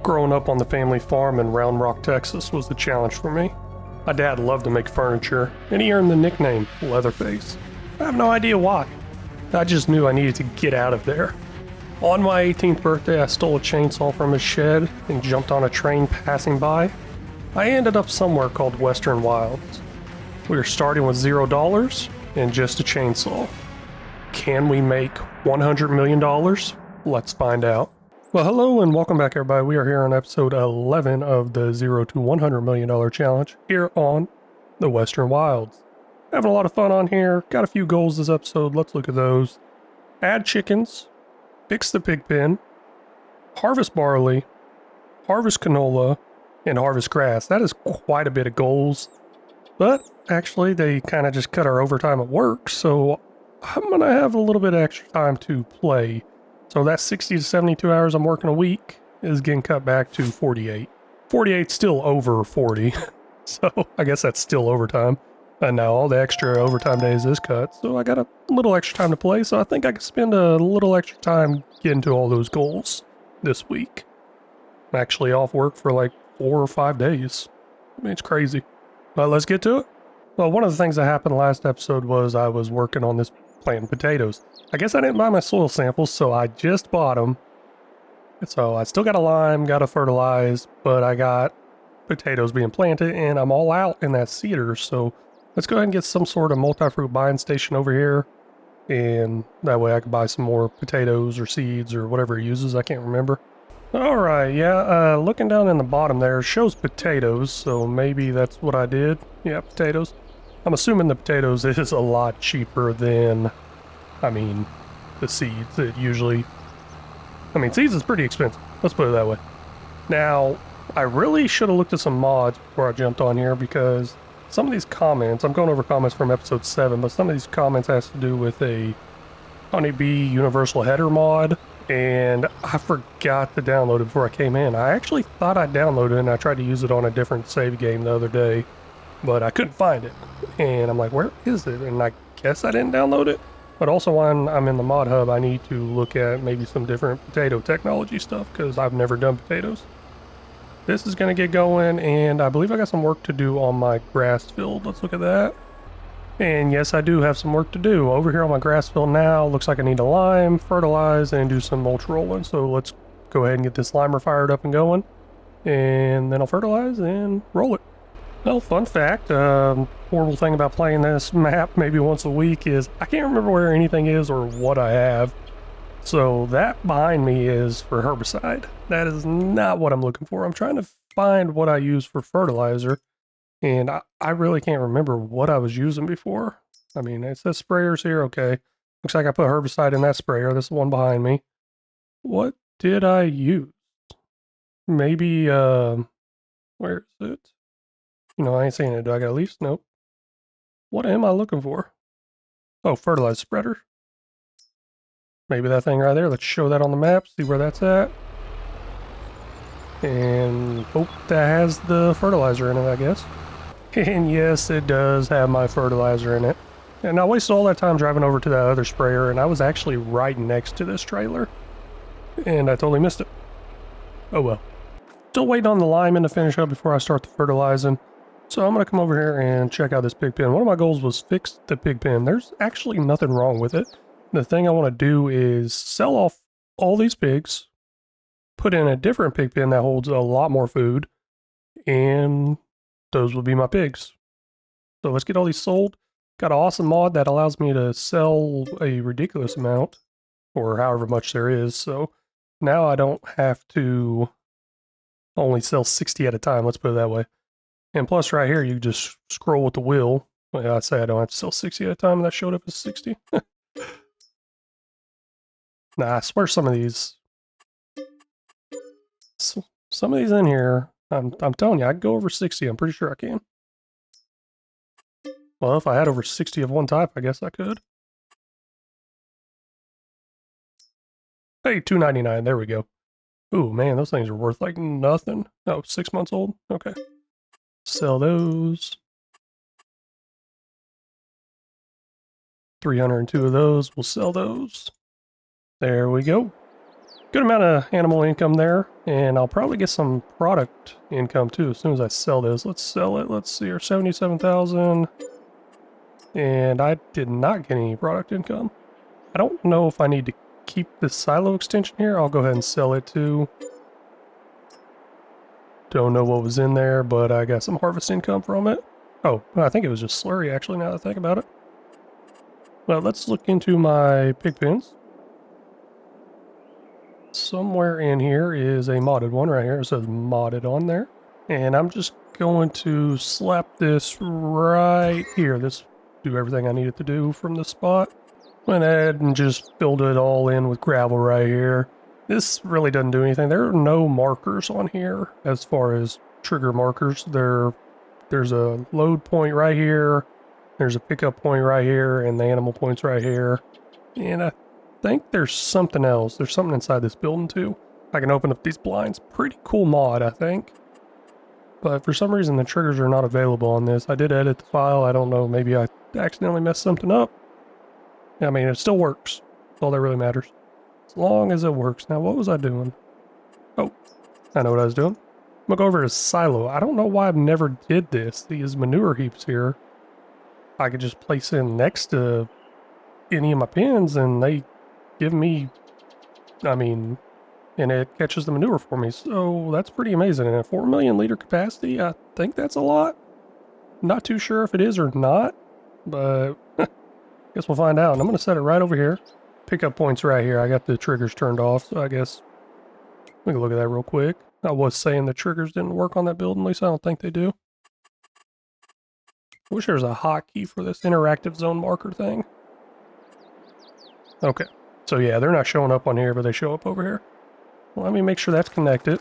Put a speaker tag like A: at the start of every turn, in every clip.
A: Growing up on the family farm in Round Rock, Texas was the challenge for me. My dad loved to make furniture, and he earned the nickname Leatherface. I have no idea why. I just knew I needed to get out of there. On my 18th birthday, I stole a chainsaw from his shed and jumped on a train passing by. I ended up somewhere called Western Wilds. We were starting with $0 and just a chainsaw. Can we make $100 million? Let's find out. Well, hello and welcome back, everybody. We are here on episode 11 of the $0 to $100 million challenge here on the Western Wilds. Having a lot of fun on here. Got a few goals this episode. Let's look at those. Add chickens, fix the pig pen, harvest barley, harvest canola, and harvest grass. That is quite a bit of goals. But actually, they kind of just cut our overtime at work, so I'm going to have a little bit of extra time to play. So that 60 to 72 hours I'm working a week is getting cut back to 48. 48 still over 40, so I guess that's still overtime. And now all the extra overtime days is cut, so I got a little extra time to play, so I think I can spend a little extra time getting to all those goals this week. I'm actually off work for like 4 or 5 days. I mean, it's crazy. But let's get to it. Well, one of the things that happened last episode was I was working on this planting potatoes. I guess I didn't buy my soil samples, so I just bought them. So I still got a lime, got to fertilize, but I got potatoes being planted, and I'm all out in that cedar, so let's go ahead and get some sort of multi-fruit buying station over here, and that way I can buy some more potatoes or seeds or whatever it uses, I can't remember. Alright, yeah, looking down in the bottom there, shows potatoes, so maybe that's what I did. Yeah, potatoes. I'm assuming the potatoes is a lot cheaper than, the seeds. It usually, seeds is pretty expensive. Let's put it that way. Now, I really should have looked at some mods before I jumped on here because some of these comments, I'm going over comments from episode 7, but some of these comments has to do with a Honeybee Universal Header mod, and I forgot to download it before I came in. I actually thought I downloaded it, and I tried to use it on a different save game the other day, but I couldn't find it. And I'm like, where is it? And I guess I didn't download it. But also when I'm in the mod hub, I need to look at maybe some different potato technology stuff because I've never done potatoes. This is going to get going, and I believe I got some work to do on my grass field. Let's look at that. And yes, I do have some work to do. Over here on my grass field now, looks like I need to lime, fertilize, and do some mulch rolling. So let's go ahead and get this limer fired up and going. And then I'll fertilize and roll it. Well, fun fact, horrible thing about playing this map maybe once a week is I can't remember where anything is or what I have. So that behind me is for herbicide. That is not what I'm looking for. I'm trying to find what I use for fertilizer, and I really can't remember what I was using before. It says sprayers here, okay. Looks like I put herbicide in that sprayer. This is the one behind me. What did I use? Maybe, where is it? I ain't seeing it. Do I got leaves? Nope. What am I looking for? Oh, fertilizer spreader. Maybe that thing right there. Let's show that on the map, see where that's at. And, oh, that has the fertilizer in it, I guess. And yes, it does have my fertilizer in it. And I wasted all that time driving over to that other sprayer, and I was actually right next to this trailer. And I totally missed it. Oh well. Still waiting on the lineman to finish up before I start the fertilizing. So I'm going to come over here and check out this pig pen. One of my goals was fix the pig pen. There's actually nothing wrong with it. The thing I want to do is sell off all these pigs, put in a different pig pen that holds a lot more food, and those will be my pigs. So let's get all these sold. Got an awesome mod that allows me to sell a ridiculous amount, or however much there is. So now I don't have to only sell 60 at a time, let's put it that way. And plus right here, you just scroll with the wheel. Well, I say I don't have to sell 60 at a time, and that showed up as 60. Nah, I swear some of these in here, I'm telling you, I can go over 60. I'm pretty sure I can. Well, if I had over 60 of one type, I guess I could. Hey, $2.99. There we go. Ooh, man, those things are worth like nothing. Oh, 6 months old? Okay. Sell those. 302 of those. We'll sell those. There we go. good amount of animal income there, and I'll probably get some product income too as soon as I sell this. Let's sell it. Let's see here, 77,000. And I did not get any product income. I don't know if I need to keep this silo extension here. I'll go ahead and sell it too. Don't know what was in there, but I got some harvest income from it. Oh, I think it was just slurry actually, now that I think about it. Well, let's look into my pig pens. Somewhere in here is a modded one right here. It says modded on there. And I'm just going to slap this right here. This do everything I need it to do from this spot. Went ahead and just filled it all in with gravel right here. This really doesn't do anything. There are no markers on here as far as trigger markers. There's a load point right here. There's a pickup point right here, and the animal point's right here. And I think there's something else. There's something inside this building too. I can open up these blinds. Pretty cool mod, I think. But for some reason the triggers are not available on this. I did edit the file. I don't know, maybe I accidentally messed something up. I mean, it still works. That's all that really matters. As long as it works. Now, what was I doing? Oh, I know what I was doing. I'm gonna go over to silo. I don't know why I've never did this. These manure heaps here, I could just place in next to any of my pens and they give me, I mean, and it catches the manure for me. So that's pretty amazing. And a 4 million liter capacity, I think that's a lot. Not too sure if it is or not, but guess we'll find out. And I'm going to set it right over here. Pickup points right here. I got the triggers turned off, so I guess we can look at that real quick. I was saying the triggers didn't work on that build, at least I don't think they do. I wish there was a hotkey for this interactive zone marker thing. Okay, so yeah, they're not showing up on here, but they show up over here. Let me make sure that's connected.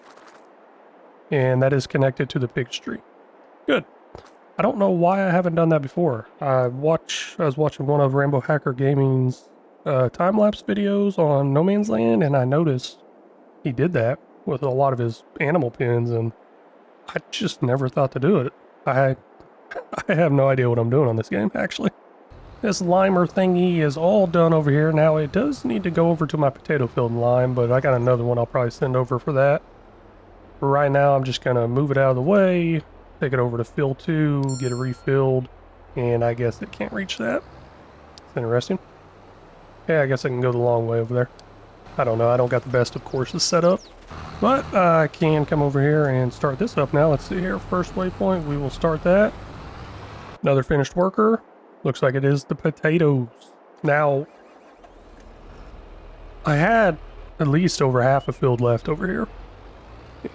A: And that is connected to the pig tree. Good. I don't know why I haven't done that before. I was watching one of Rambo Hacker Gaming's time-lapse videos on No Man's Land, and I noticed he did that with a lot of his animal pens, and I just never thought to do it. I have no idea what I'm doing on this game, actually. This limer thingy is all done over here. Now, it does need to go over to my potato field and lime, but I got another one I'll probably send over for that. For right now, I'm just going to move it out of the way, take it over to fill 2, get it refilled, and I guess it can't reach that. It's interesting. Yeah, I guess I can go the long way over there. I don't know, I don't got the best of courses set up, but I can come over here and start this up now. Let's see here, first waypoint, we will start that. Another finished worker. Looks like it is the potatoes. Now, I had at least over half a field left over here.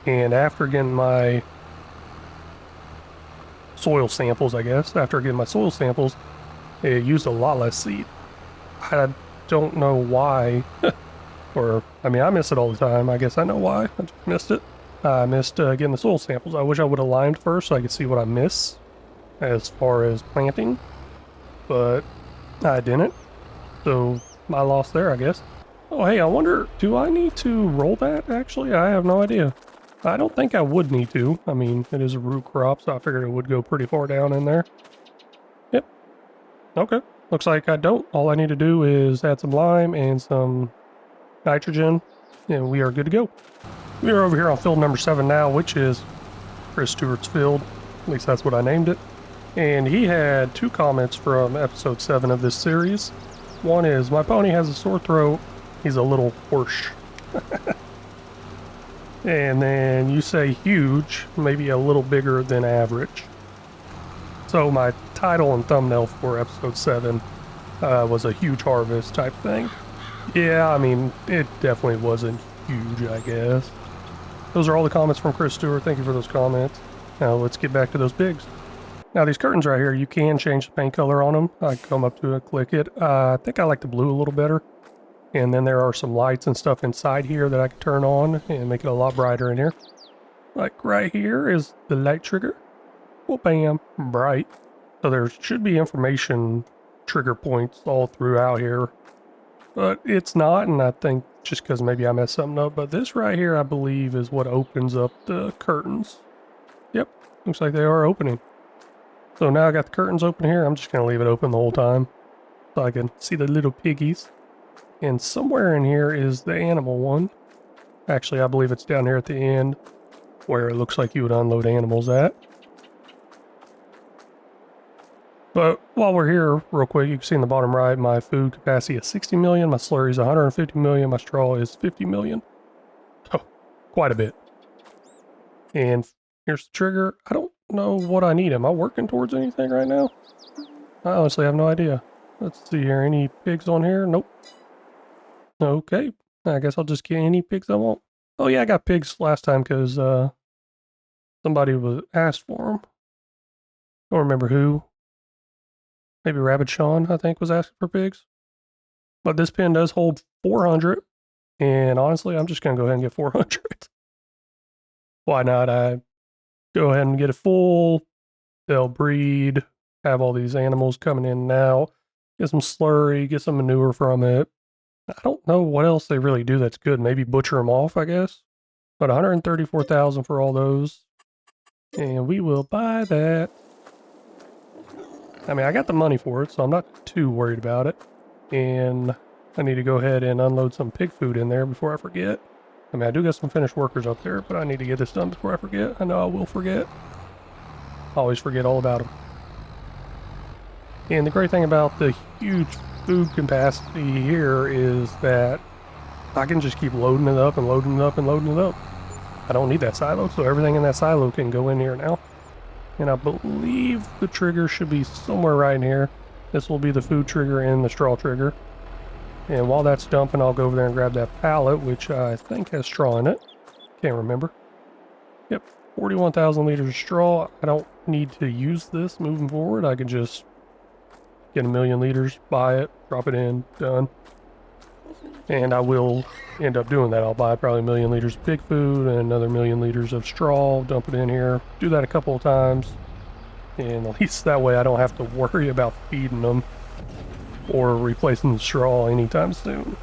A: And after getting my soil samples, I guess, it used a lot less seed. I don't know why. Or, I mean, I miss it all the time. I guess I know why. I just missed it. I missed getting the soil samples. I wish I would have limed first so I could see what I miss as far as planting. But I didn't. So, my loss there, I guess. Oh, hey, I wonder, do I need to roll that, actually? I have no idea. I don't think I would need to. I mean, it is a root crop, so I figured it would go pretty far down in there. Yep. Okay. Looks like I don't. All I need to do is add some lime and some nitrogen, and we are good to go. We are over here on field number 7 now, which is Chris Stewart's field. At least that's what I named it. And he had 2 comments from episode 7 of this series. One is, my pony has a sore throat. He's a little hoarse. And then you say huge, maybe a little bigger than average. So my title and thumbnail for episode 7 was a huge harvest type thing. Yeah, I mean, it definitely wasn't huge, I guess. Those are all the comments from Chris Stewart. Thank you for those comments. Now let's get back to those pigs. Now these curtains right here, you can change the paint color on them. I come up to it, click it. I think I like the blue a little better. And then there are some lights and stuff inside here that I can turn on and make it a lot brighter in here. Like right here is the light trigger. Well, bam, bright. So there should be information trigger points all throughout here. But it's not, and I think just because maybe I messed something up. But this right here, I believe, is what opens up the curtains. Yep, looks like they are opening. So now I got the curtains open here. I'm just going to leave it open the whole time so I can see the little piggies. And somewhere in here is the animal one. Actually, I believe it's down here at the end where it looks like you would unload animals at. But while we're here, real quick, you can see in the bottom right, my food capacity is 60 million, my slurry is 150 million, my straw is 50 million. Oh, quite a bit. And here's the trigger. I don't know what I need. Am I working towards anything right now? I honestly have no idea. Let's see here. Any pigs on here? Nope. Okay. I guess I'll just get any pigs I want. Oh yeah, I got pigs last time because somebody was asked for them. Don't remember who. Maybe Rabbit Sean, I think, was asking for pigs. But this pen does hold 400. And honestly, I'm just going to go ahead and get 400. Why not? I go ahead and get it full. They'll breed. Have all these animals coming in now. Get some slurry, get some manure from it. I don't know what else they really do that's good. Maybe butcher them off, I guess. But 134,000 for all those. And we will buy that. I mean, I got the money for it, so I'm not too worried about it. And I need to go ahead and unload some pig food in there before I forget. I mean, I do got some finished workers up there, but I need to get this done before I forget. I know I will forget. I always forget all about them. And the great thing about the huge food capacity here is that I can just keep loading it up and loading it up and loading it up. I don't need that silo, so everything in that silo can go in here now. And I believe the trigger should be somewhere right in here. This will be the food trigger and the straw trigger. And while that's dumping, I'll go over there and grab that pallet, which I think has straw in it. Can't remember. Yep, 41,000 liters of straw. I don't need to use this moving forward. I can just get 1,000,000 liters, buy it, drop it in, done. And I will end up doing that. I'll buy probably 1,000,000 liters of pig food and another 1,000,000 liters of straw, dump it in here, do that a couple of times. And at least that way I don't have to worry about feeding them or replacing the straw anytime soon.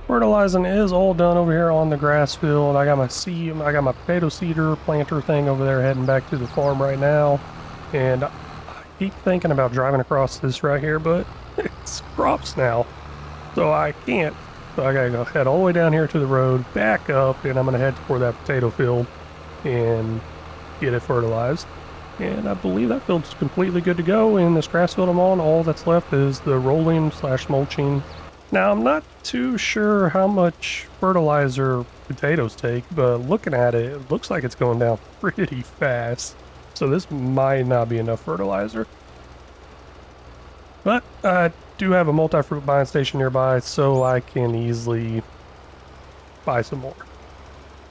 A: Fertilizing is all done over here on the grass field. I got my potato seeder planter thing over there heading back to the farm right now. And I keep thinking about driving across this right here, but it's crops now. So I can't. So I gotta go head all the way down here to the road, back up, and I'm gonna head toward that potato field and get it fertilized. And I believe that field's completely good to go. In this grass field I'm on, all that's left is the rolling / mulching. Now I'm not too sure how much fertilizer potatoes take, but looking at it, it looks like it's going down pretty fast. So this might not be enough fertilizer. But I do have a multi-fruit buying station nearby, so I can easily buy some more.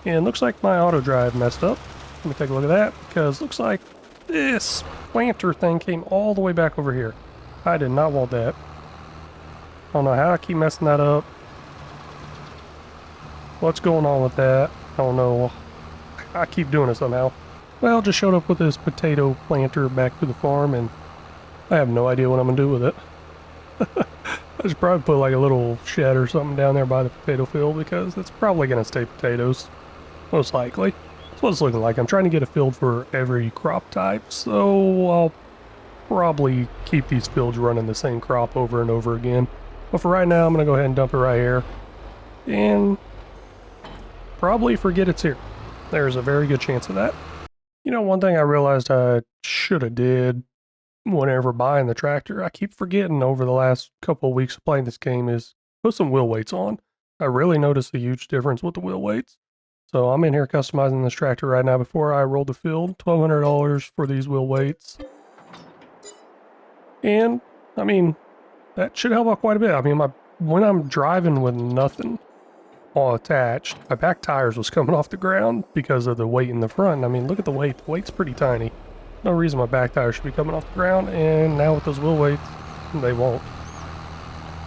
A: And it looks like my auto drive messed up. Let me take a look at that, because it looks like this planter thing came all the way back over here. I did not want that. I don't know how I keep messing that up. What's going on with that? I don't know. I keep doing it somehow. Well, just showed up with this potato planter back to the farm, and I have no idea what I'm going to do with it. I should probably put like a little shed or something down there by the potato field, because it's probably going to stay potatoes. Most likely. That's what it's looking like. I'm trying to get a field for every crop type, so I'll probably keep these fields running the same crop over and over again. But for right now, I'm going to go ahead and dump it right here. And probably forget it's here. There's a very good chance of that. You know, one thing I realized I should have did whenever buying the tractor, I keep forgetting over the last couple of weeks of playing this game, is put some wheel weights on. I really noticed a huge difference with the wheel weights. So I'm in here customizing this tractor right now before I roll the field. $1,200 for these wheel weights. And, I mean, that should help out quite a bit. I mean, when I'm driving with nothing all attached, my back tires was coming off the ground because of the weight in the front. I mean, look at the weight. The weight's pretty tiny. No reason my back tires should be coming off the ground, and now with those wheel weights, they won't.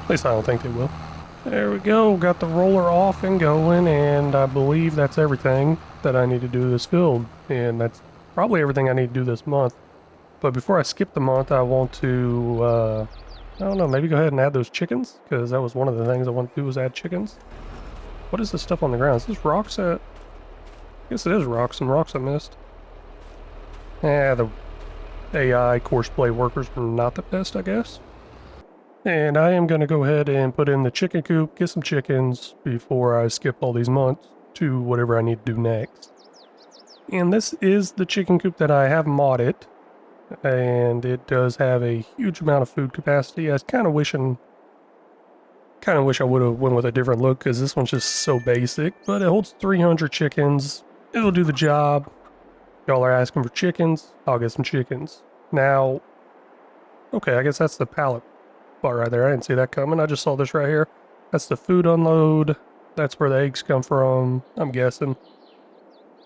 A: At least I don't think they will. There we go, got the roller off and going, and I believe that's everything that I need to do this field. And that's probably everything I need to do this month. But before I skip the month, I want to, I don't know, maybe go ahead and add those chickens, because that was one of the things I wanted to do, was add chickens. What is this stuff on the ground? Is this rocks I guess it is rocks, some rocks I missed. Yeah, the AI course play workers were not the best, I guess. And I am going to go ahead and put in the chicken coop, get some chickens before I skip all these months, to whatever I need to do next. And this is the chicken coop that I have modded, and it does have a huge amount of food capacity. I was kind of wish I would have went with a different look because this one's just so basic, but it holds 300 chickens. It'll do the job. Y'all are asking for chickens, I'll get some chickens. Now, okay, I guess that's the pallet bar right there. I didn't see that coming. I just saw this right here. That's the food unload. That's where the eggs come from, I'm guessing.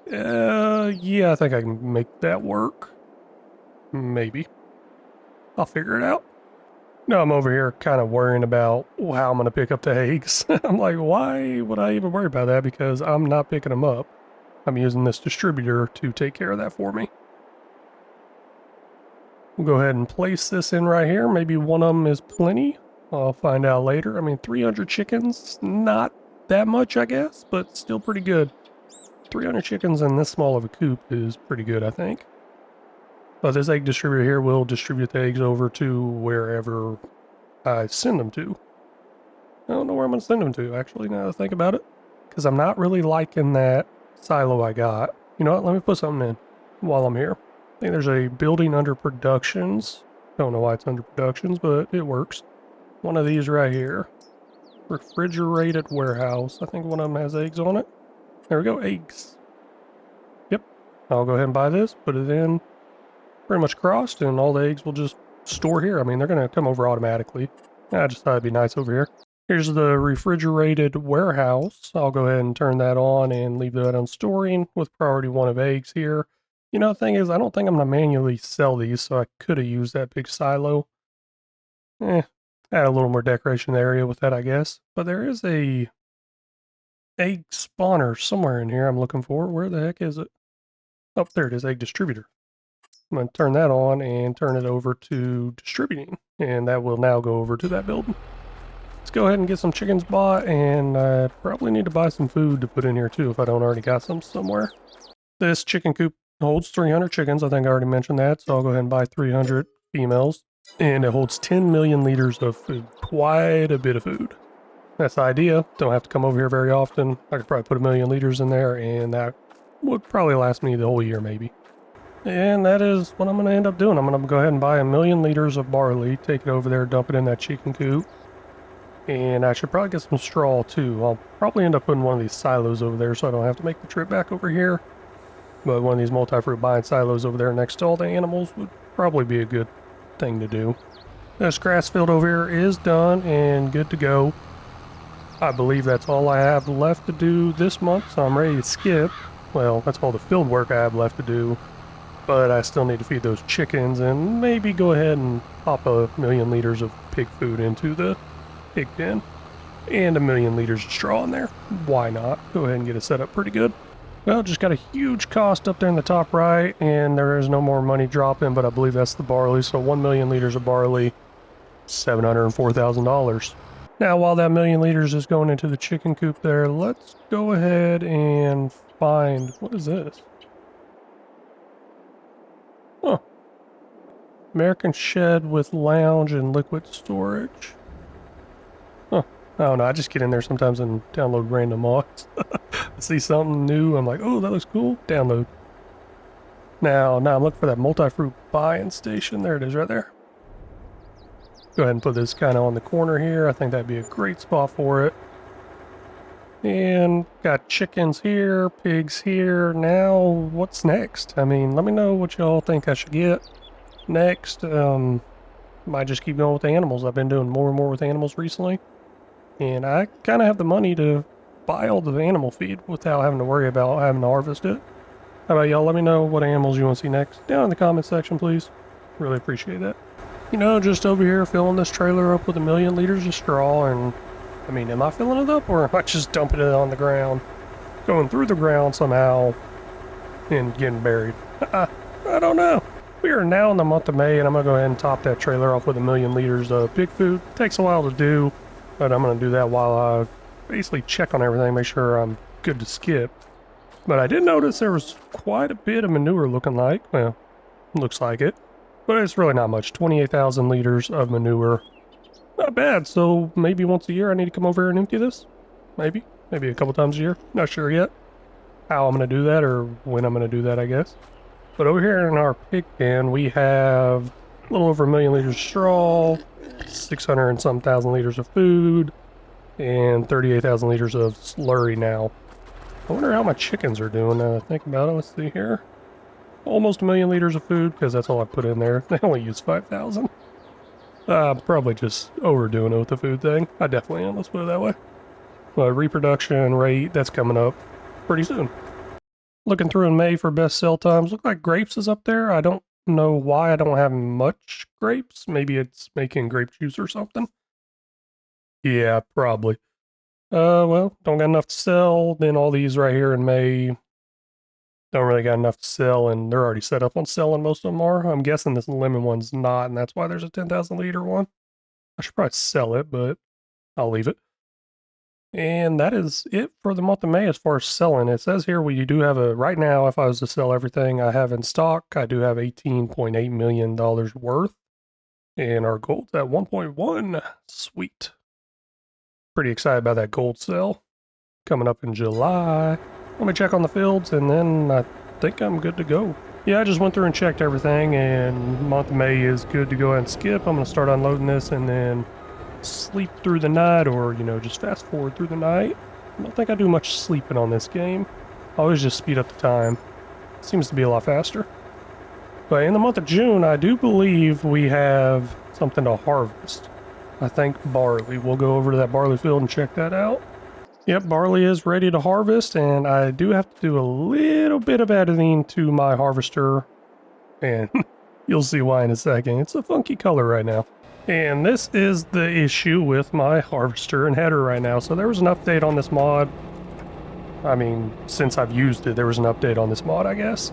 A: Yeah, I think I can make that work. Maybe. I'll figure it out. No, I'm over here kind of worrying about how I'm going to pick up the eggs. I'm like, why would I even worry about that? Because I'm not picking them up. I'm using this distributor to take care of that for me. We'll go ahead and place this in right here. Maybe one of them is plenty. I'll find out later. I mean, 300 chickens, not that much, I guess, but still pretty good. 300 chickens in this small of a coop is pretty good, I think. But this egg distributor here will distribute the eggs over to wherever I send them to. I don't know where I'm going to send them to, actually, now that I think about it. Because I'm not really liking that silo I got. You know what, let me put something in while I'm here. I think there's a building under productions. Don't know why it's under productions, but it works. One of these right here. Refrigerated warehouse. I think one of them has eggs on it. There we go, eggs. Yep, I'll go ahead and buy this, put it in pretty much crossed, and all the eggs will just store here. I mean, they're going to come over automatically. I just thought it'd be nice over here. Here's the refrigerated warehouse. I'll go ahead and turn that on and leave that on storing with priority 1 of eggs here. You know, the thing is, I don't think I'm going to manually sell these, so I could have used that big silo. Add a little more decoration area with that, I guess. But there is a egg spawner somewhere in here I'm looking for. Where the heck is it? Oh, there it is, egg distributor. I'm going to turn that on and turn it over to distributing, and that will now go over to that building. Let's go ahead and get some chickens bought, and I probably need to buy some food to put in here too if I don't already got some somewhere. This chicken coop holds 300 chickens. I think I already mentioned that, so I'll go ahead and buy 300 females, and it holds 10 million liters of food. Quite a bit of food. That's the idea. Don't have to come over here very often. I could probably put 1 million liters in there, and that would probably last me the whole year maybe. And that is what I'm going to end up doing. I'm going to go ahead and buy 1 million liters of barley, take it over there, dump it in that chicken coop. And I should probably get some straw too. I'll probably end up putting one of these silos over there so I don't have to make the trip back over here. But one of these multi-fruit buying silos over there next to all the animals would probably be a good thing to do. This grass field over here is done and good to go. I believe that's all I have left to do this month, so I'm ready to skip. Well, that's all the field work I have left to do. But I still need to feed those chickens and maybe go ahead and pop 1 million liters of pig food into the pig pen. And 1 million liters of straw in there. Why not? Go ahead and get it set up pretty good. Well, just got a huge cost up there in the top right, and there is no more money dropping, but I believe that's the barley. So 1 million liters of barley, $704,000. Now, while that 1 million liters is going into the chicken coop there, let's go ahead and find, what is this? Huh. American shed with lounge and liquid storage. Huh. I don't know, I just get in there sometimes and download random mods. I see something new, I'm like, oh, that looks cool. Download. Now I'm looking for that multi-fruit buy-in station. There it is right there. Go ahead and put this kind of on the corner here. I think that'd be a great spot for it. And got chickens here, pigs here. Now, what's next? I mean, let me know what y'all think I should get next. Might just keep going with the animals. I've been doing more and more with animals recently. And I kind of have the money to buy all the animal feed without having to worry about having to harvest it. How about y'all? Let me know what animals you want to see next down in the comment section, please. Really appreciate that. You know, just over here filling this trailer up with 1 million liters of straw, and I mean, am I filling it up or am I just dumping it on the ground? Going through the ground somehow and getting buried? I don't know. We are now in the month of May, and I'm going to go ahead and top that trailer off with 1 million liters of pig food. It takes a while to do, but I'm going to do that while I basically check on everything, make sure I'm good to skip. But I did notice there was quite a bit of manure looking like. Well, looks like it. But it's really not much. 28,000 liters of manure. Not bad. So maybe once a year I need to come over here and empty this? Maybe a couple times a year. Not sure yet. how I'm going to do that or when I'm going to do that, I guess. But over here in our pig pen, we have a little over 1,000,000 liters of straw, 600 and some thousand liters of food, and 38,000 liters of slurry now. I wonder how my chickens are doing now that I think about it. Let's see here. Almost 1,000,000 liters of food, because that's all I put in there. They only use 5,000. Probably just overdoing it with the food thing. I definitely am, let's put it that way. But reproduction rate, that's coming up pretty soon. Looking through in May for best sell times. Look like grapes is up there. I don't know why I don't have much grapes. Maybe it's making grape juice or something. Yeah, probably. Well, don't got enough to sell. Then all these right here in May don't really got enough to sell, and they're already set up on selling. Most of them are. I'm guessing this lemon one's not, and that's why there's a 10,000 liter one. I should probably sell it, but I'll leave it. And that is it for the month of May as far as selling. It says here we do have right now, if I was to sell everything I have in stock, I do have $18.8 million worth. And our gold's at 1.1. Sweet. Pretty excited about that gold sale coming up in July. Let me check on the fields, and then I think I'm good to go. Yeah, I just went through and checked everything, and month of May is good to go ahead and skip. I'm going to start unloading this and then sleep through the night, or, just fast forward through the night. I don't think I do much sleeping on this game. I always just speed up the time. It seems to be a lot faster. But in the month of June, I do believe we have something to harvest. I think barley. We'll go over to that barley field and check that out. Yep, barley is ready to harvest, and I do have to do a little bit of editing to my harvester, and you'll see why in a second. It's a funky color right now. And this is the issue with my harvester and header right now. So there was an update on this mod. I mean, since I've used it, there was an update on this mod, I guess.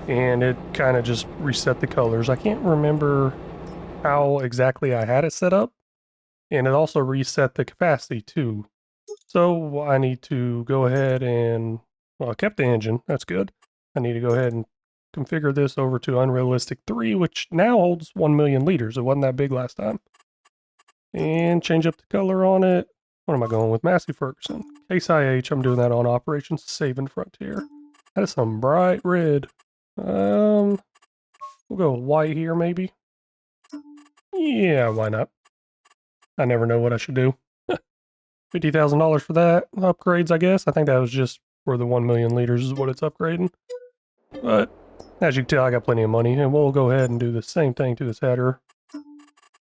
A: And it kind of just reset the colors. I can't remember how exactly I had it set up. And it also reset the capacity too. So I need to go ahead and, well, I kept the engine. That's good. I need to go ahead and configure this over to Unrealistic 3, which now holds 1,000,000 liters. It wasn't that big last time. And change up the color on it. What am I going with? Massey Ferguson. Case IH, I'm doing that on Operations Saving Frontier. That is some bright red. We'll go with white here, maybe. Yeah, why not? I never know what I should do. $50,000 for that. Upgrades, I guess. I think that was just for the 1,000,000 liters is what it's upgrading. But as you can tell, I got plenty of money, and we'll go ahead and do the same thing to this header.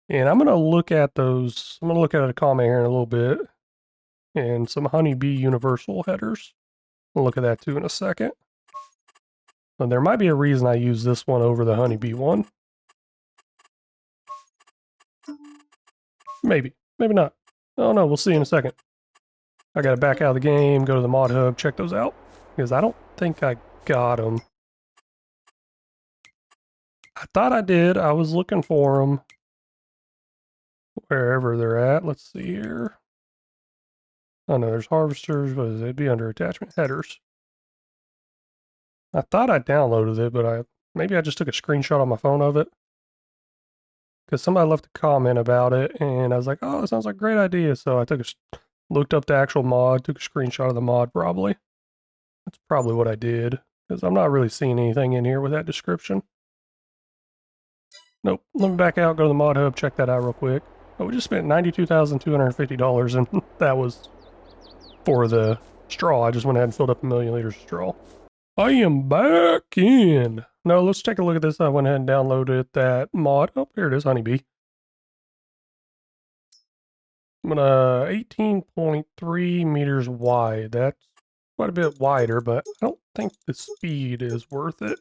A: And I'm going to look at those. I'm going to look at a comment here in a little bit, and some Honeybee Universal headers. We'll look at that too in a second. And there might be a reason I use this one over the Honeybee one. Maybe. Maybe not. Oh no, we'll see in a second. I gotta back out of the game, go to the mod hub, check those out. Because I don't think I got them. I thought I did. I was looking for them. Wherever they're at. Let's see here. Oh no, there's harvesters. What is it? It'd be under attachment headers. I thought I downloaded it, but maybe I just took a screenshot on my phone of it. Because somebody left a comment about it, and I was like, oh, it sounds like a great idea. So I looked up the actual mod, took a screenshot of the mod probably. That's probably what I did. Because I'm not really seeing anything in here with that description. Nope. Let me back out, go to the mod hub, check that out real quick. Oh, we just spent $92,250, and that was for the straw. I just went ahead and filled up 1,000,000 liters of straw. I am back in. No, let's take a look at this. I went ahead and downloaded that mod. Oh, here it is, Honeybee. I'm gonna 18.3 meters wide. That's quite a bit wider, but I don't think the speed is worth it.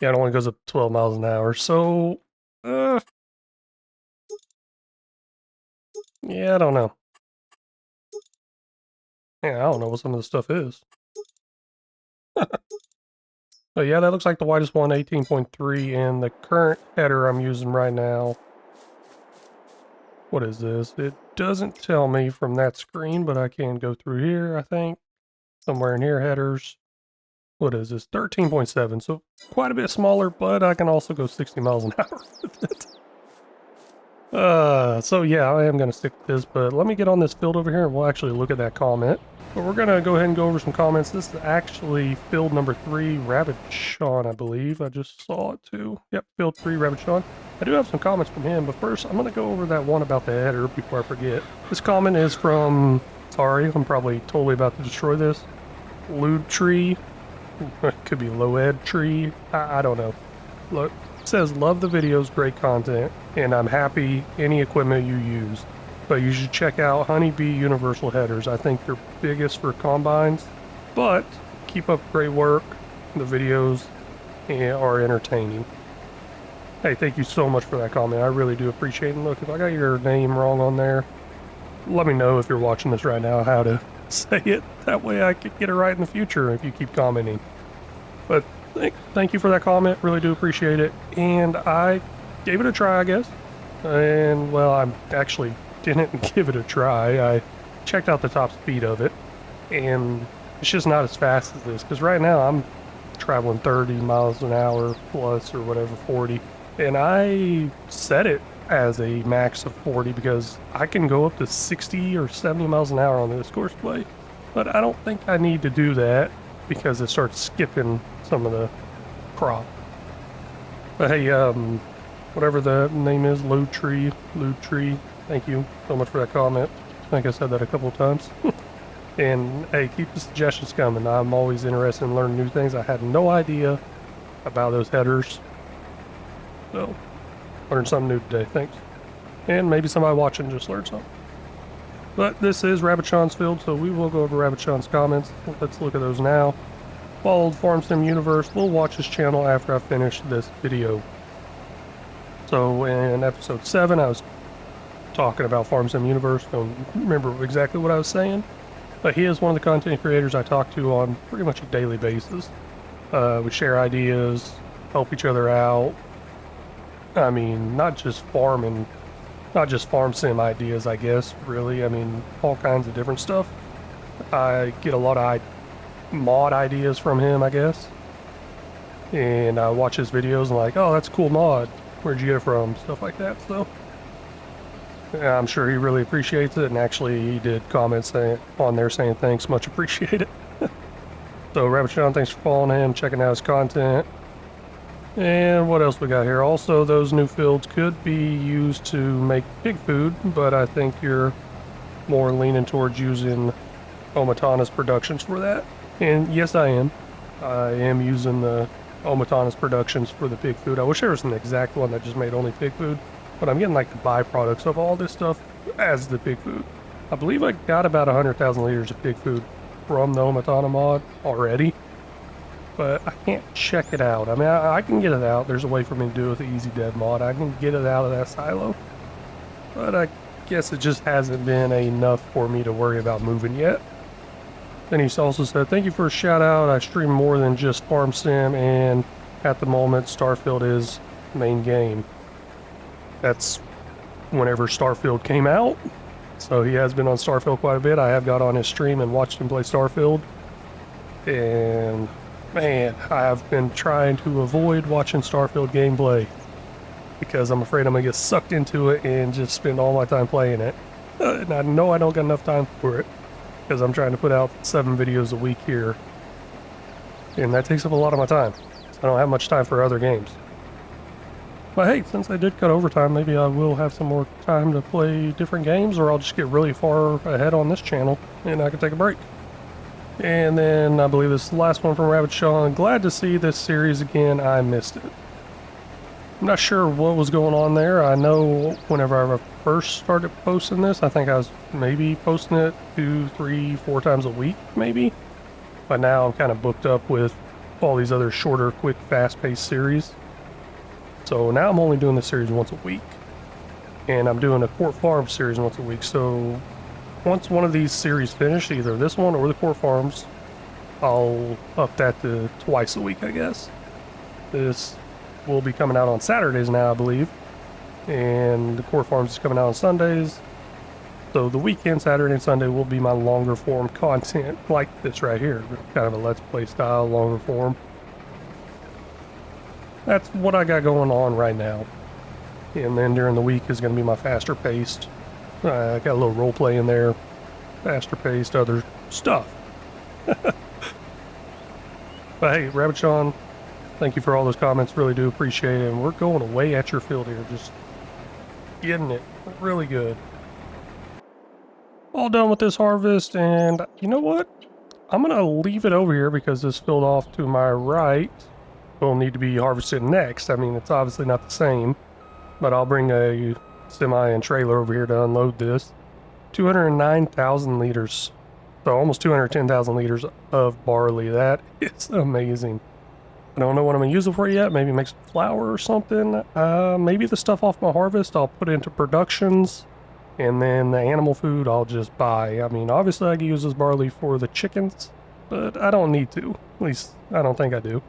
A: Yeah, it only goes up 12 miles an hour, so yeah, I don't know. Yeah, I don't know what some of the stuff is. But yeah, that looks like the widest one, 18.3, and the current header I'm using right now. What is this? It doesn't tell me from that screen, but I can go through here, I think. Somewhere in here, headers. What is this? 13.7, so quite a bit smaller, but I can also go 60 miles an hour with it. So yeah, I am going to stick with this, but let me get on this field over here and we'll actually look at that comment. But we're gonna go ahead and go over some comments. This is actually field number 3, Rabbit Sean, I believe. I just saw it too. Yep, field 3, Rabbit Sean. I do have some comments from him, but first I'm gonna go over that one about the header before I forget. This comment is from, sorry, I'm probably totally about to destroy this. Lude Tree. Could be Loed Tree. I don't know. Look, it says, love the videos, great content, and I'm happy any equipment you use. But you should check out Honeybee Universal Headers. I think they're biggest for combines, but keep up great work. The videos are entertaining. Hey, thank you so much for that comment. I really do appreciate it. And look, if I got your name wrong on there, let me know if you're watching this right now how to say it. That way I could get it right in the future if you keep commenting. But thank you for that comment. Really do appreciate it. And I gave it a try, I guess. And, well, I actually didn't give it a try. I checked out the top speed of it, and it's just not as fast as this, because right now I'm traveling 30 miles an hour plus or whatever, 40, and I set it as a max of 40 because I can go up to 60 or 70 miles an hour on this course play, but I don't think I need to do that because it starts skipping some of the crop. But hey, whatever the name is, Lude Tree, thank you so much for that comment. I think I said that a couple of times. And hey, keep the suggestions coming. I'm always interested in learning new things. I had no idea about those headers. So, learned something new today, thanks. And maybe somebody watching just learned something. But this is Rabbit Sean's field, so we will go over Rabbit Sean's comments. Let's look at those now. Followed Farm Sim Universe. We'll watch his channel after I finish this video. So in episode 7, I was talking about Farm Sim Universe. Don't remember exactly what I was saying, but he is one of the content creators I talk to on pretty much a daily basis. We share ideas, help each other out. I mean, not just farm sim ideas, I guess, really. I mean, all kinds of different stuff. I get a lot of mod ideas from him, I guess. And I watch his videos and like, oh, that's a cool mod. Where'd you get it from? Stuff like that, so. Yeah, I'm sure he really appreciates it, and actually he did comments on there saying thanks, much appreciated. So Rabbit Sean, thanks for following him, checking out his content. And what else we got here? Also, those new fields could be used to make pig food, but I think you're more leaning towards using Omatana's Productions for that. And yes, I am. I am using the Omatana's Productions for the pig food. I wish there was an exact one that just made only pig food, but I'm getting like the byproducts of all this stuff as the pig food. I believe I got about 100,000 liters of pig food from the Omatana mod already, but I can't check it out. I mean, I can get it out. There's a way for me to do it with the Easy Dead mod. I can get it out of that silo, but I guess it just hasn't been enough for me to worry about moving yet. Then he also said, thank you for a shout out. I stream more than just Farm Sim, and at the moment Starfield is main game. That's whenever Starfield came out, so he has been on Starfield quite a bit. I have got on his stream and watched him play Starfield, and man, I have been trying to avoid watching Starfield gameplay because I'm afraid I'm gonna get sucked into it and just spend all my time playing it. And I know I don't got enough time for it because I'm trying to put out 7 videos a week here, and that takes up a lot of my time. So I don't have much time for other games. But hey, since I did cut overtime, maybe I will have some more time to play different games, or I'll just get really far ahead on this channel and I can take a break. And then I believe this is the last one from Rabbit Sean. Glad to see this series again. I missed it. I'm not sure what was going on there. I know whenever I first started posting this, I think I was maybe posting it 2, 3, 4 times a week, maybe. But now I'm kind of booked up with all these other shorter, quick, fast-paced series. So now I'm only doing this series once a week. And I'm doing a Court Farms series once a week. So once one of these series finish, either this one or the Court Farms, I'll up that to twice a week, I guess. This will be coming out on Saturdays now, I believe. And the Court Farms is coming out on Sundays. So the weekend, Saturday and Sunday, will be my longer form content, like this right here. Kind of a Let's Play style, longer form. That's what I got going on right now. And then during the week is going to be my faster paced. I got a little role play in there. Faster paced, other stuff. But hey, Rabbit Sean, thank you for all those comments. Really do appreciate it. And we're going away at your field here. Just getting it really good. All done with this harvest. And you know what? I'm going to leave it over here because this field off to my right will need to be harvested next. I mean, it's obviously not the same. But I'll bring a semi and trailer over here to unload this. 209,000 liters. So almost 210,000 liters of barley. That is amazing. I don't know what I'm going to use it for yet. Maybe make some flour or something. Maybe the stuff off my harvest I'll put into productions. And then the animal food I'll just buy. I mean, obviously I can use this barley for the chickens, but I don't need to. At least, I don't think I do.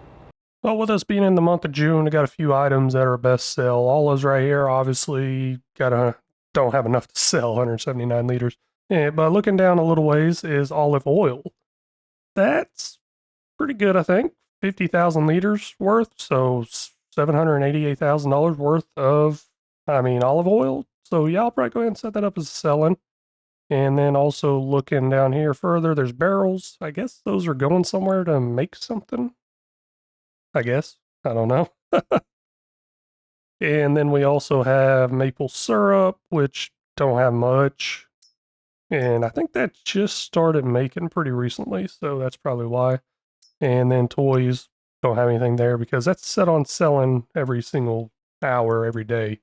A: Well, with us being in the month of June, I got a few items that are best sell. All those right here, obviously, don't have enough to sell, 179 liters. Yeah, but looking down a little ways is olive oil. That's pretty good, I think. 50,000 liters worth, so $788,000 worth of, olive oil. So yeah, I'll probably go ahead and set that up as selling. And then also looking down here further, there's barrels. I guess those are going somewhere to make something. I guess. I don't know. And then we also have maple syrup, which don't have much. And I think that just started making pretty recently, so that's probably why. And then toys, don't have anything there because that's set on selling every single hour, every day,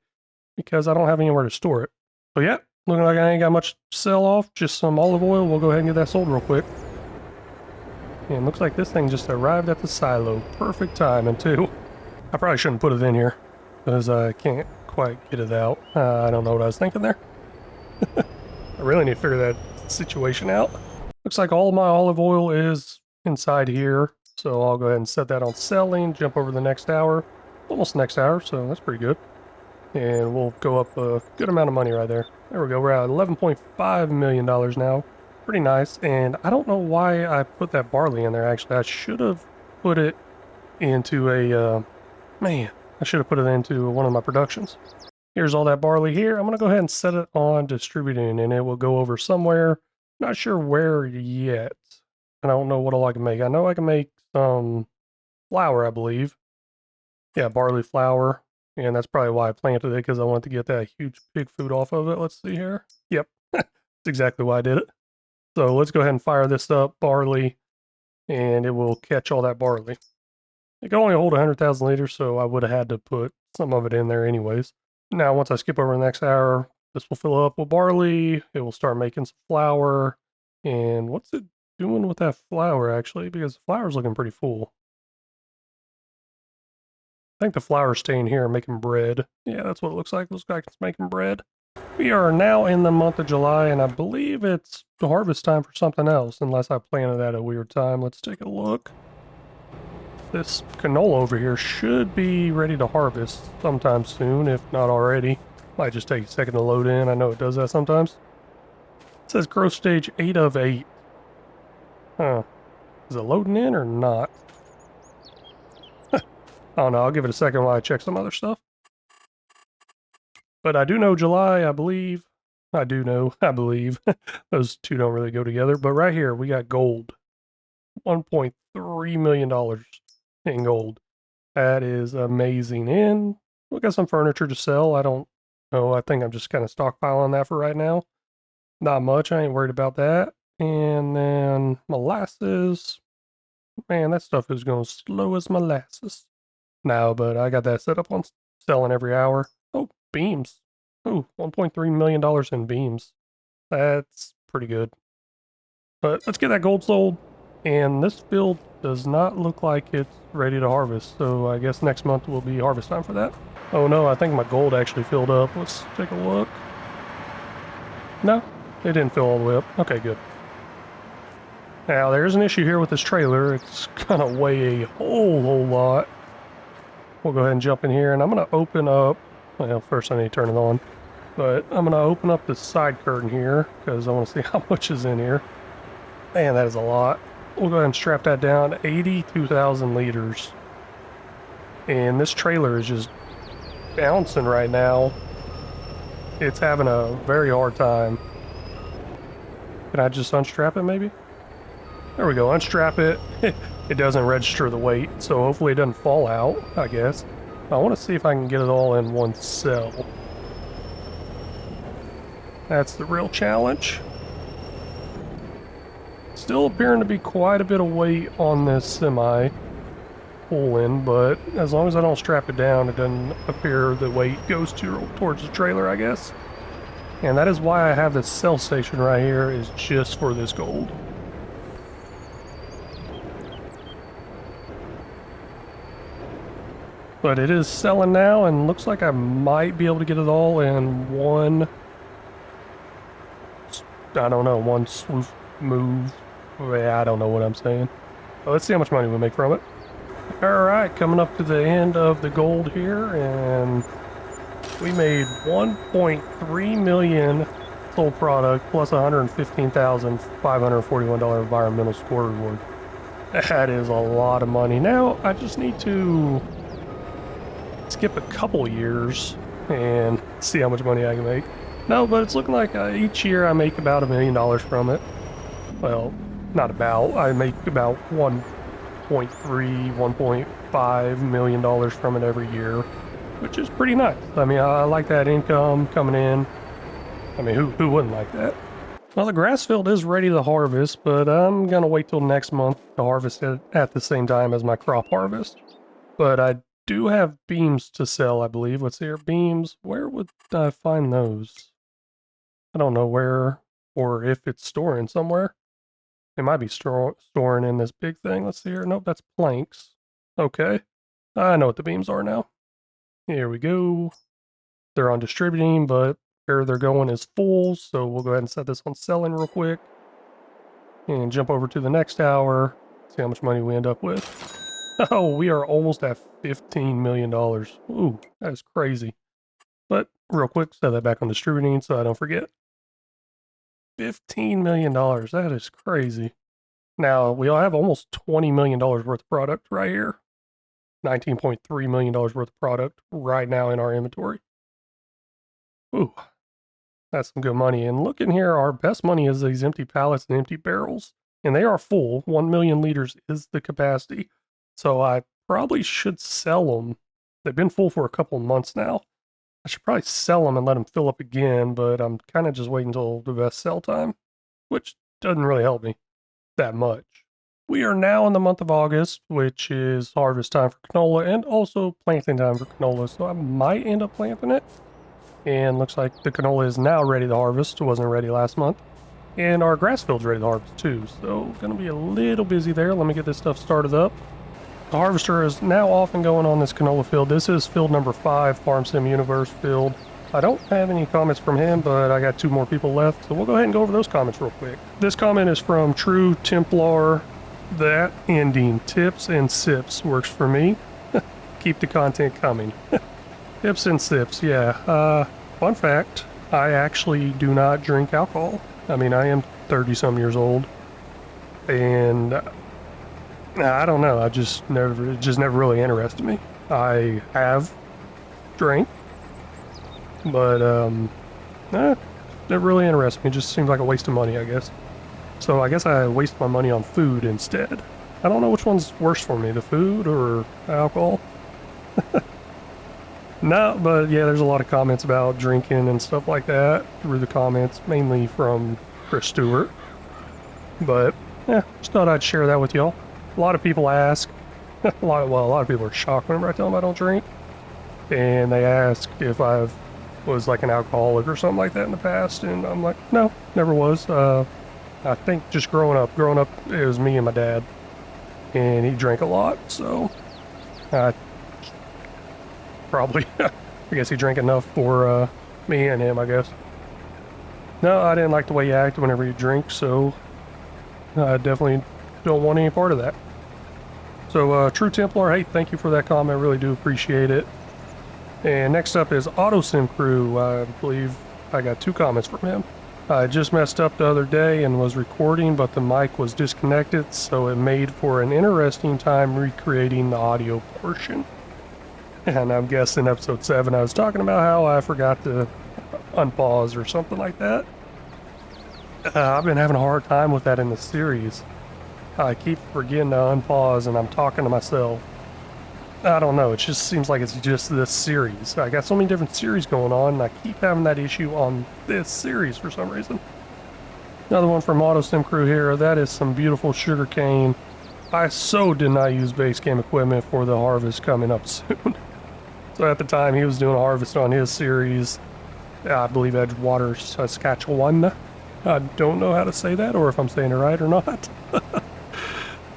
A: because I don't have anywhere to store it. So yeah, looking like I ain't got much to sell off, just some olive oil. We'll go ahead and get that sold real quick. And looks like this thing just arrived at the silo. Perfect timing too. I probably shouldn't put it in here because I can't quite get it out. I don't know what I was thinking there. I really need to figure that situation out. Looks like all of my olive oil is inside here. So I'll go ahead and set that on selling, jump over the next hour. Almost next hour, so that's pretty good. And we'll go up a good amount of money right there. There we go, we're at $11.5 million now. Pretty nice, and I don't know why I put that barley in there, actually. I should have put it into I should have put it into one of my productions. Here's all that barley here. I'm going to go ahead and set it on distributing, and it will go over somewhere. Not sure where yet. I don't know what all I can make. I know I can make some flour, I believe. Yeah, barley flour. And that's probably why I planted it, because I wanted to get that huge pig food off of it. Let's see here. Yep, that's exactly why I did it. So let's go ahead and fire this up, barley, and it will catch all that barley. It can only hold 100,000 liters, so I would have had to put some of it in there anyways. Now, once I skip over the next hour, this will fill up with barley. It will start making some flour. And what's it doing with that flour, actually? Because the flour's looking pretty full. I think the flour's staying here and making bread. Yeah, that's what it looks like. Looks like it's making bread. We are now in the month of July, and I believe it's the harvest time for something else, unless I planted at a weird time. Let's take a look. This canola over here should be ready to harvest sometime soon, if not already. Might just take a second to load in. I know it does that sometimes. It says growth stage 8 of 8. Huh. Is it loading in or not? I don't know. I'll give it a second while I check some other stuff. But I do know July, I believe. I believe. Those two don't really go together. But right here, we got gold. $1.3 million in gold. That is amazing. And we got some furniture to sell. I don't know. I think I'm just kind of stockpiling that for right now. Not much. I ain't worried about that. And then molasses. Man, that stuff is going slow as molasses. No, but I got that set up on selling every hour. Oh, beams. Oh, $1.3 million in beams. That's pretty good. But let's get that gold sold. And this field does not look like it's ready to harvest. So I guess next month will be harvest time for that. Oh no, I think my gold actually filled up. Let's take a look. No, it didn't fill all the way up. Okay, good. Now there's an issue here with this trailer. It's gonna weigh a whole lot. We'll go ahead and jump in here, and I'm going to open up, well, first I need to turn it on, but I'm going to open up the side curtain here, because I want to see how much is in here. Man, that is a lot. We'll go ahead and strap that down, 82,000 liters. And this trailer is just bouncing right now. It's having a very hard time. Can I just unstrap it, maybe? There we go, unstrap it. It doesn't register the weight, so hopefully it doesn't fall out, I guess. I want to see if I can get it all in one cell. That's the real challenge. Still appearing to be quite a bit of weight on this semi pull-in, but as long as I don't strap it down, it doesn't appear the weight goes towards the trailer, I guess. And that is why I have this cell station right here, is just for this gold. But it is selling now, and looks like I might be able to get it all in one, I don't know, one swoop move. Yeah, I don't know what I'm saying. But let's see how much money we make from it. Alright, coming up to the end of the gold here, and we made 1.3 million sold product plus $115,541 environmental score reward. That is a lot of money. Now, I just need to skip a couple years and see how much money I can make. No, but it's looking like each year I make about $1 million from it. Well, not about. I make about 1.3, $1.5 million from it every year, which is pretty nice. I mean, I like that income coming in. I mean, who wouldn't like that? Well, the grass field is ready to harvest, but I'm gonna wait till next month to harvest it at the same time as my crop harvest. But I do have beams to sell, I believe. Let's see here, beams. Where would I find those? I don't know where, or if it's storing somewhere. It might be storing in this big thing. Let's see here. Nope, that's planks. Okay. I know what the beams are now. Here we go. They're on distributing, but where they're going is full, so we'll go ahead and set this on selling real quick. And jump over to the next hour. See how much money we end up with. Oh, we are almost at $15 million. Ooh, that is crazy. But real quick, set that back on distributing so I don't forget. $15 million, that is crazy. Now, we all have almost $20 million worth of product right here. $19.3 million worth of product right now in our inventory. Ooh, that's some good money. And look in here, our best money is these empty pallets and empty barrels. And they are full. 1 million liters is the capacity. So I probably should sell them. They've been full for a couple of months now. I should probably sell them and let them fill up again, but I'm kind of just waiting until the best sell time, which doesn't really help me that much. We are now in the month of August, which is harvest time for canola and also planting time for canola, so I might end up planting it. And looks like the canola is now ready to harvest. It wasn't ready last month. And our grass field's ready to harvest too, so gonna be a little busy there. Let me get this stuff started up. The harvester is now off and going on this canola field. This is field number 5, Farm Sim Universe field. I don't have any comments from him, but I got 2 more people left, so we'll go ahead and go over those comments real quick. This comment is from True Templar. That ending, tips and sips, works for me. Keep the content coming. Tips and sips, yeah. Fun fact, I actually do not drink alcohol. I mean, I am 30-some years old, and I don't know, it just never really interested me. I have drank, but it never really interested me. It just seems like a waste of money, I guess. So I guess I waste my money on food instead. I don't know which one's worse for me, the food or alcohol. No, but yeah, there's a lot of comments about drinking and stuff like that through the comments, mainly from Chris Stewart. But yeah, just thought I'd share that with y'all. A lot of people ask, a lot of people are shocked whenever I tell them I don't drink. And they ask if I was like an alcoholic or something like that in the past, and I'm like, no, never was. I think just growing up, it was me and my dad, and he drank a lot, so probably, I guess he drank enough for me and him, I guess. No, I didn't like the way you act whenever you drink, so I definitely don't want any part of that. So, True Templar, hey, thank you for that comment. I really do appreciate it. And next up is AutoSim Crew. I believe I got 2 comments from him. I just messed up the other day and was recording, but the mic was disconnected, so it made for an interesting time recreating the audio portion. And I'm guessing episode 7, I was talking about how I forgot to unpause or something like that. I've been having a hard time with that in the series. I keep forgetting to unpause and I'm talking to myself. I don't know, it just seems like it's just this series. I got so many different series going on and I keep having that issue on this series for some reason. Another one from Auto Sim Crew here. That is some beautiful sugar cane. I so did not use base game equipment for the harvest coming up soon. So at the time he was doing a harvest on his series, I believe Edgewater, Saskatchewan. I don't know how to say that or if I'm saying it right or not.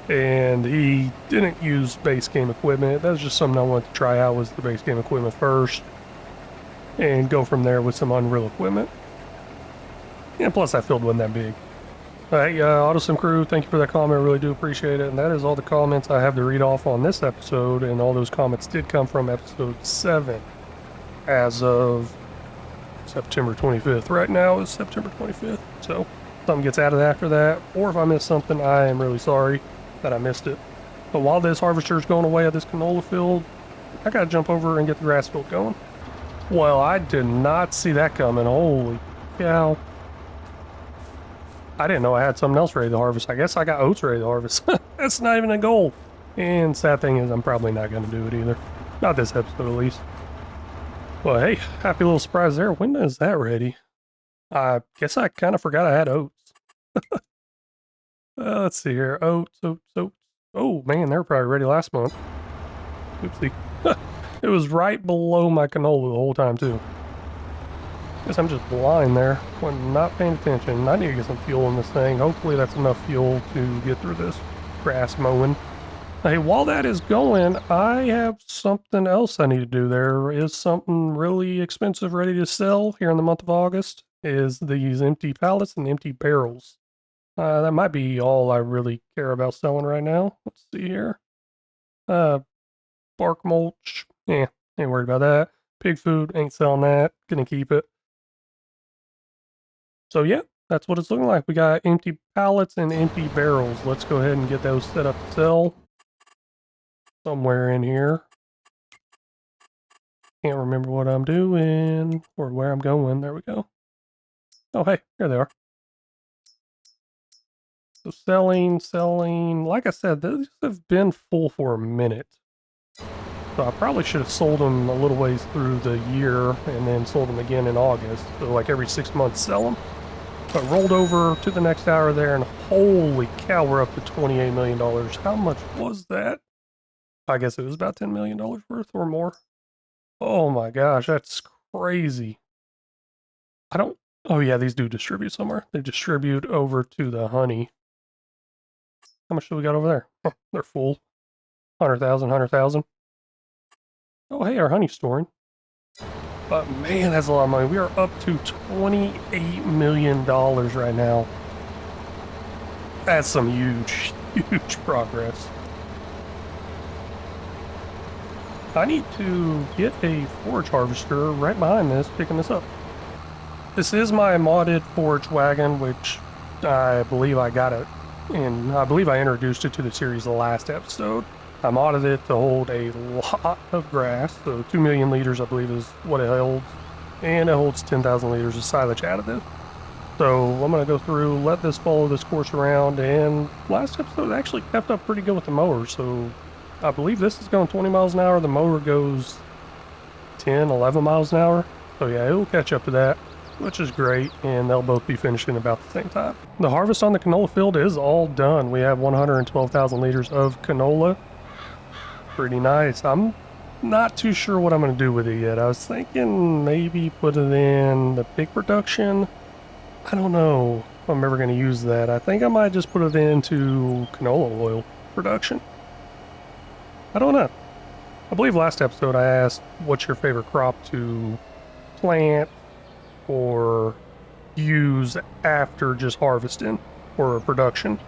A: And he didn't use base game equipment. That was just something I wanted to try out, was the base game equipment first and go from there with some Unreal equipment. And plus that field wasn't that big. Hey, AutoSim Crew, thank you for that comment. I really do appreciate it. And that is all the comments I have to read off on this episode. And all those comments did come from episode 7 as of September 25th. Right now is September 25th. So if something gets added after that, or if I missed something, I am really sorry that I missed it. But while this harvester's going away at this canola field, I gotta jump over and get the grass field going. Well, I did not see that coming. Holy cow. I didn't know I had something else ready to harvest. I guess I got oats ready to harvest. That's not even a goal. And sad thing is, I'm probably not going to do it either. Not this episode, at least. Well, hey, happy little surprise there. When is that ready? I guess I kind of forgot I had oats. Let's see here. Oats. Oh, man, they were probably ready last month. Oopsie. It was right below my canola the whole time, too. Guess I'm just blind there when not paying attention. I need to get some fuel in this thing. Hopefully that's enough fuel to get through this grass mowing. Hey, while that is going, I have something else I need to do. There is something really expensive ready to sell here in the month of August. Is these empty pallets and empty barrels. That might be all I really care about selling right now. Let's see here. Bark mulch. Yeah, ain't worried about that. Pig food, ain't selling that. Gonna keep it. So yeah, that's what it's looking like. We got empty pallets and empty barrels. Let's go ahead and get those set up to sell. Somewhere in here. Can't remember what I'm doing or where I'm going. There we go. Oh, hey, here they are. So selling. Like I said, these have been full for a minute. So I probably should have sold them a little ways through the year and then sold them again in August. So like every 6 months, sell them. So I rolled over to the next hour there, and holy cow, we're up to $28 million. How much was that? I guess it was about $10 million worth or more. Oh my gosh, that's crazy. Oh yeah, these do distribute somewhere. They distribute over to the honey. How much do we got over there? They're full. 100,000, 100,000. Oh hey, our honey's storing. But man, that's a lot of money. We are up to $28 million right now. That's some huge, huge progress. I need to get a forage harvester right behind this, picking this up. This is my modded forage wagon, which I believe I got it, and I believe I introduced it to the series the last episode. I modded it to hold a lot of grass, so 2 million liters I believe is what it holds, and it holds 10,000 liters of silage additive. So I'm going to go through, let this follow this course around, and last episode actually kept up pretty good with the mower, so I believe this is going 20 miles an hour, the mower goes 10, 11 miles an hour, so yeah, it'll catch up to that, which is great, and they'll both be finishing about the same time. The harvest on the canola field is all done. We have 112,000 liters of canola. Pretty nice. I'm not too sure what I'm going to do with it yet. I was thinking maybe put it in the pig production. I don't know if I'm ever going to use that. I think I might just put it into canola oil production. I don't know. I believe last episode I asked what's your favorite crop to plant or use after just harvesting or production.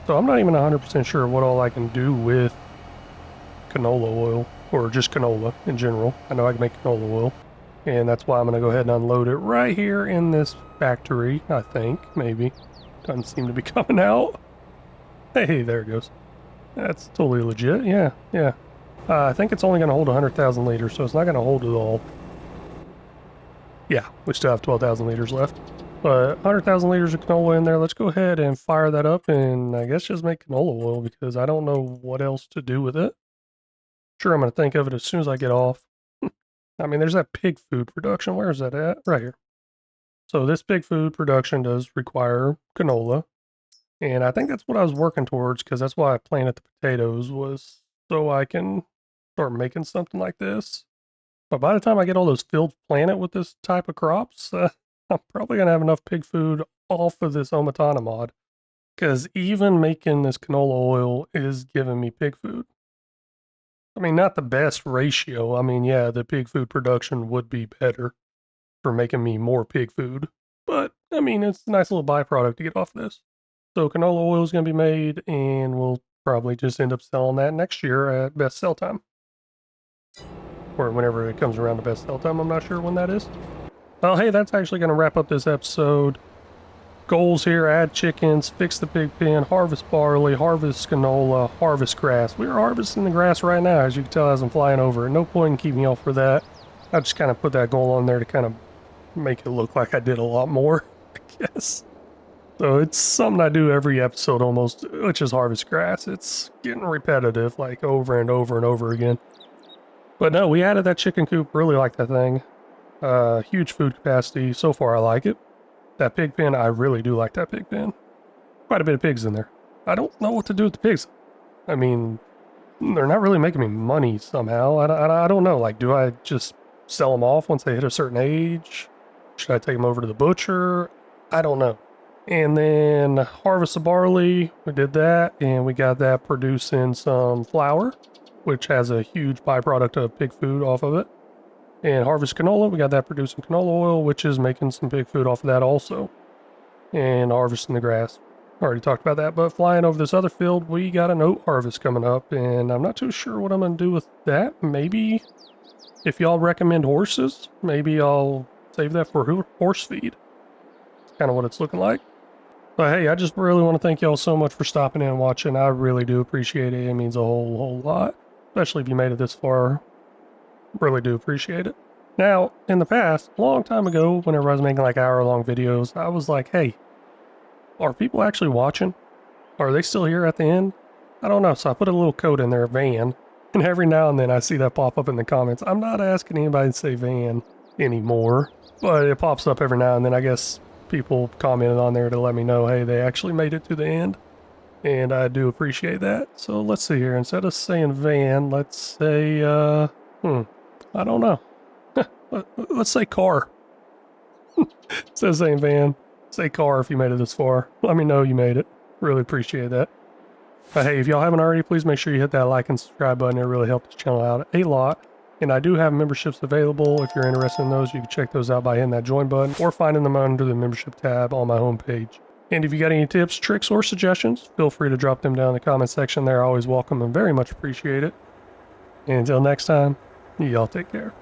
A: So I'm not even 100% sure what all I can do with canola oil, or just canola in general. I know I can make canola oil, and that's why I'm going to go ahead and unload it right here in this factory, I think, maybe. Doesn't seem to be coming out. Hey, there it goes. That's totally legit, yeah. I think it's only going to hold 100,000 liters, so it's not going to hold it all. Yeah, we still have 12,000 liters left. But 100,000 liters of canola in there. Let's go ahead and fire that up and I guess just make canola oil because I don't know what else to do with it. Sure, I'm going to think of it as soon as I get off. I mean, there's that pig food production. Where's that at? Right here. So this pig food production does require canola. And I think that's what I was working towards because that's why I planted the potatoes was so I can start making something like this. But by the time I get all those fields planted with this type of crops, I'm probably going to have enough pig food off of this Omatana mod. Because even making this canola oil is giving me pig food. I mean, not the best ratio. I mean, yeah, the pig food production would be better for making me more pig food. But, I mean, it's a nice little byproduct to get off this. So canola oil is going to be made, and we'll probably just end up selling that next year at best sell time. Or whenever it comes around to best sell time, I'm not sure when that is. Well, hey, that's actually going to wrap up this episode. Goals here: add chickens, fix the pig pen, harvest barley, harvest canola, harvest grass. We're harvesting the grass right now, as you can tell as I'm flying over. No point in keeping y'all for that. I just kind of put that goal on there to kind of make it look like I did a lot more, I guess. So it's something I do every episode almost, which is harvest grass. It's getting repetitive, like over and over and over again. But no, we added that chicken coop. Really like that thing. Huge food capacity. So far, I like it. That pig pen, I really do like that pig pen. Quite a bit of pigs in there. I don't know what to do with the pigs. I mean, they're not really making me money somehow. I don't know. Like, do I just sell them off once they hit a certain age? Should I take them over to the butcher? I don't know. And then harvest the barley. We did that, and we got that producing some flour, which has a huge byproduct of pig food off of it. And harvest canola, we got that producing canola oil, which is making some pig food off of that also. And harvesting the grass. Already talked about that, but flying over this other field, we got an oat harvest coming up, and I'm not too sure what I'm going to do with that. Maybe, if y'all recommend horses, maybe I'll save that for horse feed. That's kind of what it's looking like. But hey, I just really want to thank y'all so much for stopping in and watching. I really do appreciate it. It means a whole lot, especially if you made it this far. Really do appreciate it. Now, in the past, a long time ago, whenever I was making like hour-long videos, I was like, hey, are people actually watching? Are they still here at the end? I don't know, so I put a little code in there, van, and every now and then I see that pop up in the comments. I'm not asking anybody to say van anymore, but it pops up every now and then. I guess people commented on there to let me know, hey, they actually made it to the end, and I do appreciate that. So let's see here. Instead of saying van, let's say, I don't know. Let's say car. Instead of saying van, say car if you made it this far. Let me know you made it. Really appreciate that. But hey, if y'all haven't already, please make sure you hit that like and subscribe button. It really helps the channel out a lot. And I do have memberships available. If you're interested in those, you can check those out by hitting that join button or finding them under the membership tab on my homepage. And if you got any tips, tricks, or suggestions, feel free to drop them down in the comment section there. I always welcome and very much appreciate it. And until next time, y'all take care.